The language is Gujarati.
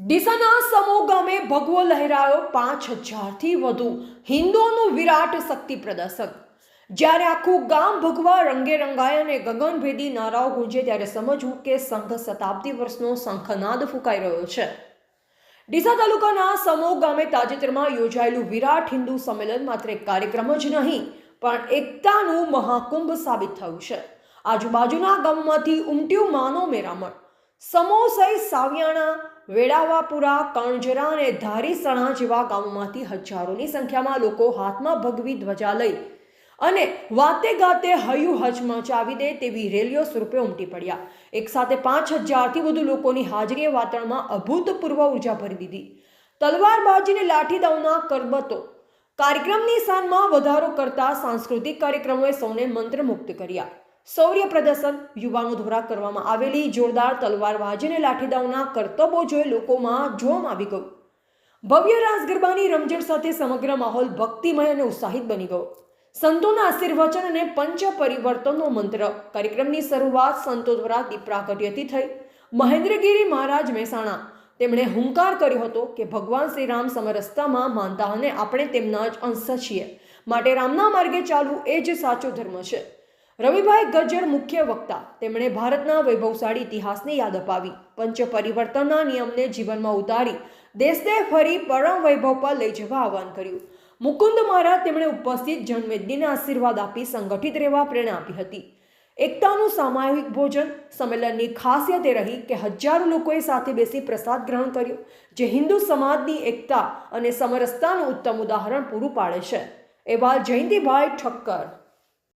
ડીસાના સમો ગામે ભગવો લહેરાયો 5000થી વધુ હિન્દુઓનું વિરાટ શક્તિ પ્રદર્શન। જ્યારે આખું ગામ ભગવા રંગે રંગાય અને ગગનભેદી નારાઓ ગુંજે ત્યારે સમજવું કે સંઘ શતાબ્દી વર્ષનો શંખનાદ ફૂંકાઈ રહ્યો છે। ડીસા તાલુકાના સમો ગામે તાજેતરમાં યોજાયેલું વિરાટ હિન્દુ સંમેલન માત્ર એક કાર્યક્રમ જ નહીં પણ એકતાનું મહાકુંભ સાબિત થયું છે। આજુબાજુના ગામમાંથી ઉમટ્યું માનો મેરામણ। સમો સહિત સાવિયાણા, વેળાવાપુરા, કણજરા અને ધારીસણા જેવા ગામોમાંથી હજારોની સંખ્યામાં લોકો હાથમાં ભગવી ધ્વજા લઈ અને વાતે ગાતે હૈયું હચમચાવી દે તેવી રેલીઓ સ્વરૂપે ઉમટી પડ્યા। એક સાથે 5000થી વધુ લોકોની હાજરીએ વાતાવરણમાં અભૂતપૂર્વ ઉર્જા ભરી દીધી। તલવારબાજી અને લાઠી દાવના કરબતો કાર્યક્રમની શાનમાં વધારો કરતા સાંસ્કૃતિક કાર્યક્રમોએ સૌને મંત્રમુગ્ધ કર્યા। શૌર્ય પ્રદર્શન, યુવાનો દ્વારા કરવામાં આવેલી જોરદાર તલવારબાજી અને લાઠીદાવના કરતબો જોઈ લોકોમાં જોમ આવી ગયું। ભવ્ય રાસ ગરબાની રમઝટ સાથે સમગ્ર માહોલ ભક્તિમય અને ઉત્સાહિત બની ગયો। સંતોના આશીર્વચન અને પંચ પરિવર્તનનો મંત્ર। કાર્યક્રમની શરૂઆત સંતો દ્વારા દીપ પ્રાગટ્યથી થઈ। મહેન્દ્રગીરી મહારાજ મહેસાણા તેમણે હુંકાર કર્યો હતો કે ભગવાન શ્રી રામ સમરસતામાં માનતા અને આપણે તેમના જ અંશ છીએ, માટે રામના માર્ગે ચાલવું એ જ સાચો ધર્મ છે। રવિભાઈ ગજ્જર મુખ્ય વક્તા, તેમણે ભારતના વૈભવશાળી ઇતિહાસને યાદ અપાવી। પંચ પરિવર્તનના નિયમને જીવનમાં ઉતારી દેશને ફરી પરમ વૈભવ પર લઈ જવા આહ્વાન કર્યું। મુકુંદ મહારાજ તેમણે ઉપસ્થિત જનમેદનીને આશીર્વાદ આપી સંગઠિત રહેવા પ્રેરણા આપી હતી। એકતાનું સામૂહિક ભોજન સંમેલનની ખાસિયત એ રહી કે હજારો લોકોએ સાથે બેસી પ્રસાદ ગ્રહણ કર્યો, જે હિન્દુ સમાજની એકતા અને સમરસતાનું ઉત્તમ ઉદાહરણ પૂરું પાડે છે। એવા જયંતિભાઈ ઠક્કર।